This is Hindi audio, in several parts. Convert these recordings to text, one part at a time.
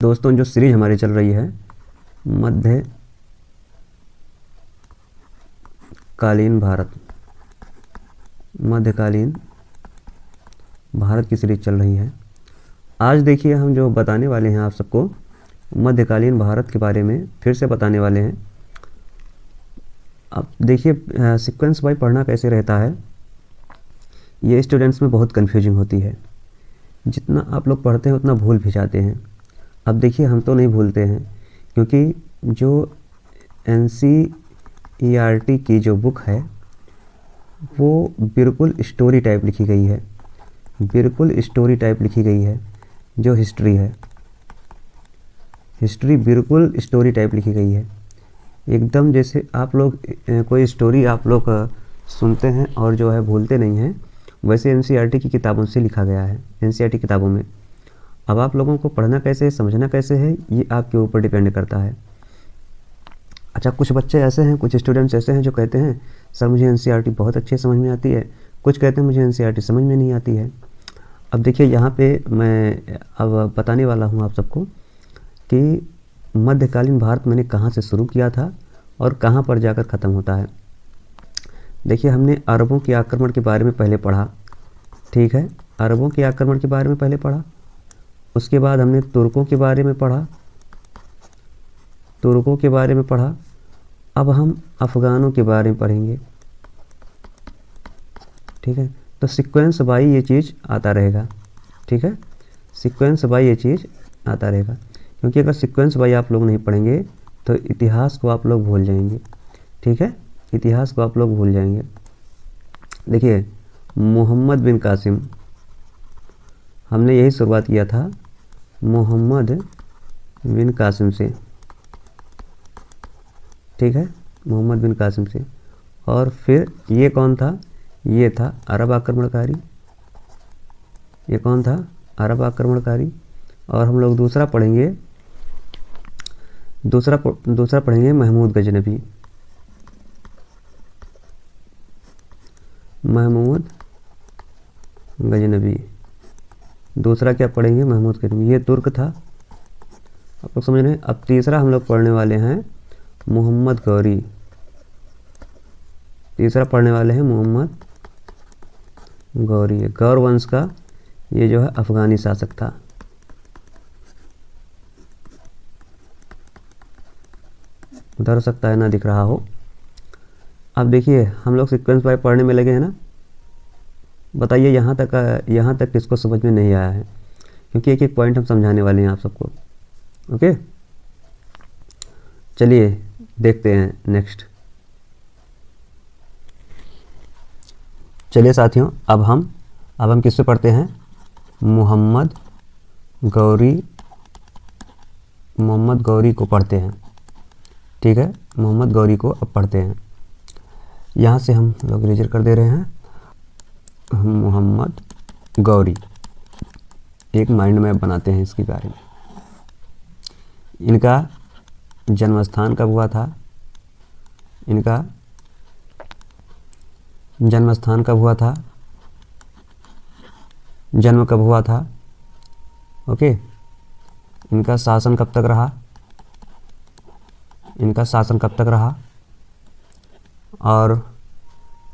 दोस्तों जो सीरीज हमारी चल रही है मध्यकालीन भारत की सीरीज चल रही है। आज देखिए हम जो बताने वाले हैं आप सबको मध्यकालीन भारत के बारे में फिर से बताने वाले हैं। अब देखिए सीक्वेंस वाइज पढ़ना कैसे रहता है, ये स्टूडेंट्स में बहुत कन्फ्यूजिंग होती है। जितना आप लोग पढ़ते हैं उतना भूल भी जाते हैं। अब देखिए हम तो नहीं भूलते हैं, क्योंकि जो NCERT की जो बुक है वो बिल्कुल स्टोरी टाइप लिखी गई है, जो हिस्ट्री है, हिस्ट्री बिल्कुल स्टोरी टाइप लिखी गई है। एकदम जैसे आप लोग कोई स्टोरी आप लोग सुनते हैं और जो है भूलते नहीं हैं, वैसे NCERT की किताबों से लिखा गया है, NCERT किताबों में। अब आप लोगों को पढ़ना कैसे है, समझना कैसे है, ये आपके ऊपर डिपेंड करता है। अच्छा, कुछ बच्चे ऐसे हैं, कुछ स्टूडेंट्स ऐसे हैं जो कहते हैं सर मुझे NCERT बहुत अच्छे समझ में आती है, कुछ कहते हैं मुझे NCERT समझ में नहीं आती है। अब देखिए यहाँ पे मैं अब बताने वाला हूँ आप सबको कि मध्यकालीन भारत मैंने कहाँ से शुरू किया था और कहाँ पर जाकर ख़त्म होता है। देखिए हमने अरबों के आक्रमण के बारे में पहले पढ़ा, ठीक है, अरबों के आक्रमण के बारे में पहले पढ़ा। उसके बाद हमने तुर्कों के बारे में पढ़ा, अब हम अफ़गानों के बारे में पढ़ेंगे, ठीक है। तो सीक्वेंस बाई ये चीज़ आता रहेगा, ठीक है, सीक्वेंस बाई ये चीज़ आता रहेगा। क्योंकि अगर सीक्वेंस बाई आप लोग नहीं पढ़ेंगे तो इतिहास को आप लोग भूल जाएंगे, ठीक है, इतिहास को आप लोग भूल जाएंगे। देखिए मोहम्मद बिन कासिम, हमने यही शुरुआत किया था मोहम्मद बिन कासिम से, ठीक है, मोहम्मद बिन कासिम से। और फिर ये कौन था, ये था अरब आक्रमणकारी, ये कौन था, अरब आक्रमणकारी। और हम लोग दूसरा पढ़ेंगे महमूद गजनबी, दूसरा क्या पढ़ेंगे, महमूद गजनबी, ये तुर्क था, आप लोग समझ रहे हैं। अब तीसरा हम लोग पढ़ने वाले हैं मोहम्मद गौरी, गौर वंश का ये जो है अफ़गानी शासक था। उधर हो सकता है ना दिख रहा हो। अब देखिए हम लोग सीक्वेंस वाइज पढ़ने में लगे हैं ना। बताइए यहाँ तक किसको समझ में नहीं आया है, क्योंकि एक एक पॉइंट हम समझाने वाले हैं आप सबको। ओके, चलिए देखते हैं नेक्स्ट। चलिए साथियों, अब हम किस पे पढ़ते हैं, मोहम्मद गौरी को पढ़ते हैं, ठीक है, मोहम्मद गौरी को अब पढ़ते हैं। यहाँ से हम लोग इरेजर कर दे रहे हैं मोहम्मद गौरी, एक माइंड मैप बनाते हैं इसके बारे में। इनका जन्म स्थान कब हुआ था, जन्म कब हुआ था, ओके। इनका शासन कब तक रहा, और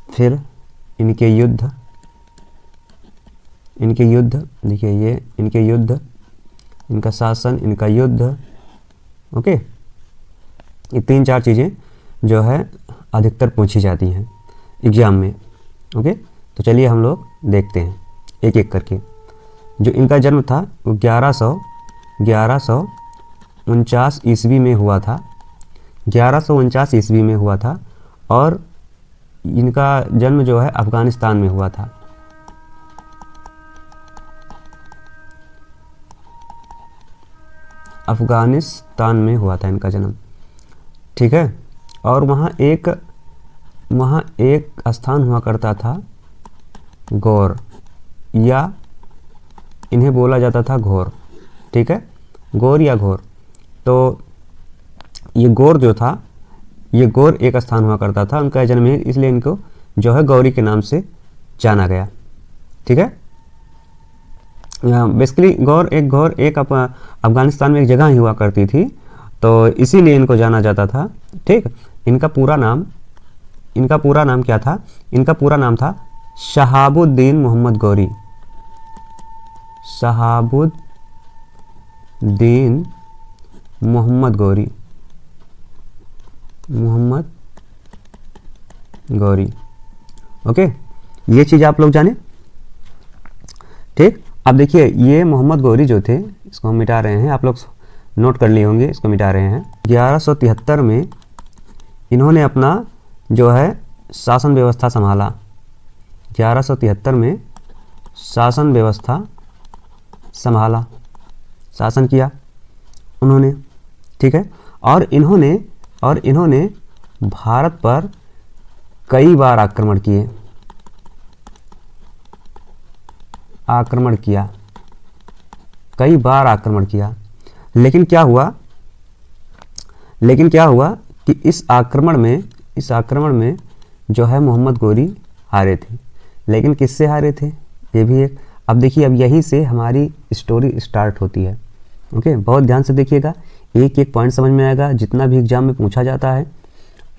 फिर इनके युद्ध, देखिए ये इनके युद्ध, इनका शासन, इनका युद्ध, ओके। ये 3-4 चीज़ें जो है अधिकतर पूछी जाती हैं एग्ज़ाम में, ओके। तो चलिए हम लोग देखते हैं एक एक करके। जो इनका जन्म था वो 1149 ईस्वी में हुआ था, 1149 ईस्वी में हुआ था। और इनका जन्म जो है अफ़गानिस्तान में हुआ था, अफ़गानिस्तान में हुआ था इनका जन्म, ठीक है। और वहाँ एक स्थान हुआ करता था गौर, या इन्हें बोला जाता था घोर, ठीक है, गौर या घोर। तो ये गौर जो था, ये गौर एक स्थान हुआ करता था, उनका जन्म है, इसलिए इनको जो है गौरी के नाम से जाना गया, ठीक है। बेसिकली गौर एक अफगानिस्तान में एक जगह ही हुआ करती थी, तो इसीलिए इनको जाना जाता था। ठीक, इनका पूरा नाम क्या था? इनका पूरा नाम था शहाबुद्दीन मोहम्मद गौरी। शहाबुद्दीन मोहम्मद गौरी। ओके, ये चीज़ आप लोग जाने। ठीक, अब देखिए ये मोहम्मद गौरी जो थे, इसको हम मिटा रहे हैं, आप लोग नोट कर लिए होंगे, इसको मिटा रहे हैं। 1173 में इन्होंने अपना जो है शासन व्यवस्था संभाला। 1173 में शासन व्यवस्था संभाला, शासन किया उन्होंने। ठीक है, और इन्होंने भारत पर कई बार आक्रमण किया, कई बार आक्रमण किया। लेकिन क्या हुआ कि इस आक्रमण में जो है मोहम्मद गौरी हारे थे। लेकिन किससे हारे थे, ये भी एक, अब देखिए, अब यहीं से हमारी स्टोरी स्टार्ट होती है। ओके, बहुत ध्यान से देखिएगा, एक एक पॉइंट समझ में आएगा, जितना भी एग्जाम में पूछा जाता है।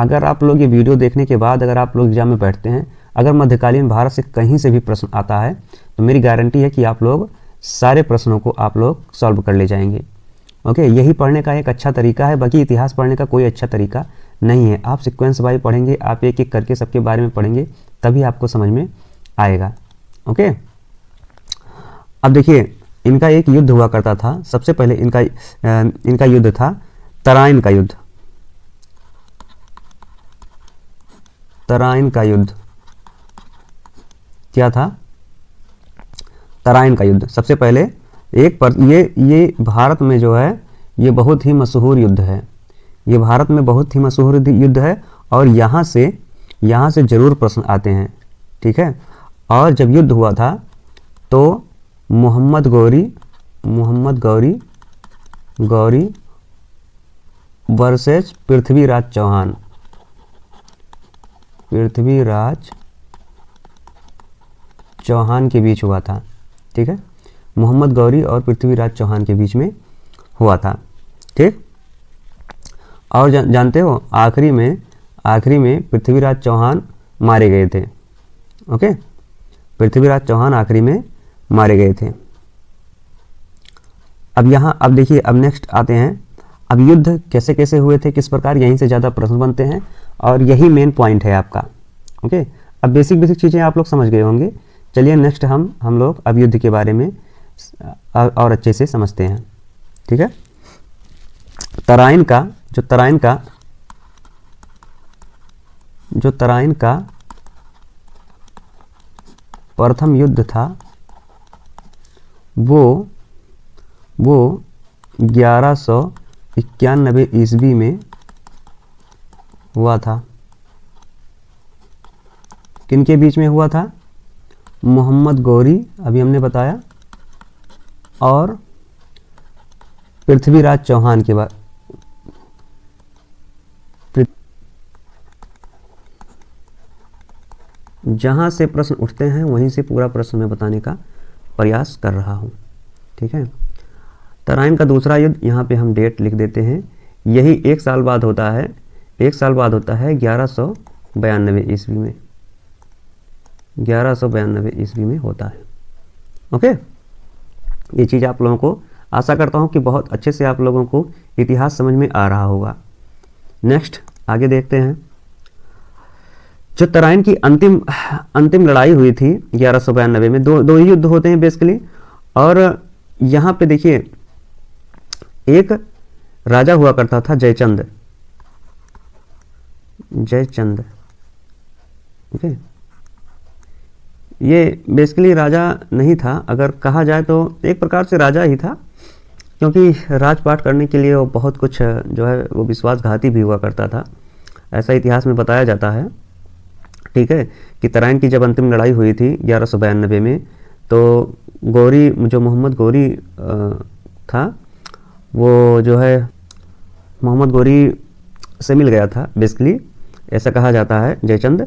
अगर आप लोग ये वीडियो देखने के बाद अगर आप लोग एग्जाम में बैठते हैं, अगर मध्यकालीन भारत से कहीं से भी प्रश्न आता है, तो मेरी गारंटी है कि आप लोग सारे प्रश्नों को आप लोग सॉल्व कर ले जाएंगे। ओके, यही पढ़ने का एक अच्छा तरीका है, बाकी इतिहास पढ़ने का कोई अच्छा तरीका नहीं है। आप सीक्वेंस वाइज पढ़ेंगे, आप एक एक करके सबके बारे में पढ़ेंगे, तभी आपको समझ में आएगा। ओके, अब देखिए, इनका एक युद्ध हुआ करता था। सबसे पहले इनका युद्ध था तराइन का युद्ध। तराइन का युद्ध क्या था? तराइन का युद्ध सबसे पहले ये भारत में जो है ये बहुत ही मशहूर युद्ध है। ये भारत में बहुत ही मशहूर युद्ध है और यहाँ से जरूर प्रश्न आते हैं। ठीक है, और जब युद्ध हुआ था तो मोहम्मद गौरी वर्सेस पृथ्वीराज चौहान के बीच हुआ था। ठीक है, मोहम्मद गौरी और पृथ्वीराज चौहान के बीच में हुआ था। ठीक, और जानते हो आखिरी में पृथ्वीराज चौहान मारे गए थे। ओके, पृथ्वीराज चौहान आखिरी में मारे गए थे। अब देखिए, अब नेक्स्ट आते हैं, अब युद्ध कैसे कैसे हुए थे, किस प्रकार, यहीं से ज़्यादा प्रश्न बनते हैं और यही मेन पॉइंट है आपका। ओके, अब बेसिक चीज़ें आप लोग समझ गए होंगे। चलिए नेक्स्ट हम लोग अब युद्ध के बारे में और अच्छे से समझते हैं। ठीक है, तराइन का प्रथम युद्ध था वो 1191 ईस्वी में हुआ था। किनके बीच में हुआ था? मोहम्मद गौरी, अभी हमने बताया, और पृथ्वीराज चौहान के बाद। जहाँ से प्रश्न उठते हैं वहीं से पूरा प्रश्न मैं बताने का प्रयास कर रहा हूँ। ठीक है, तराइन का दूसरा युद्ध, यहाँ पे हम डेट लिख देते हैं, यही एक साल बाद होता है 1192 ईस्वी में। 1192 ईस्वी में होता है। ओके, ये चीज़ आप लोगों को आशा करता हूँ कि बहुत अच्छे से आप लोगों को इतिहास समझ में आ रहा होगा। नेक्स्ट आगे देखते हैं। जो तराइन की अंतिम लड़ाई हुई थी 1192 में, दो ही युद्ध होते हैं बेसिकली। और यहाँ पे देखिए, एक राजा हुआ करता था जयचंद। ओके, ये बेसिकली राजा नहीं था, अगर कहा जाए तो एक प्रकार से राजा ही था, क्योंकि राजपाट करने के लिए वो बहुत कुछ जो है वो विश्वासघाती भी हुआ करता था, ऐसा इतिहास में बताया जाता है। ठीक है, कि तराइन की जब अंतिम लड़ाई हुई थी 1192 में, तो जो मोहम्मद गौरी था, वो जो है मोहम्मद गौरी से मिल गया था बेसिकली, ऐसा कहा जाता है जयचंद।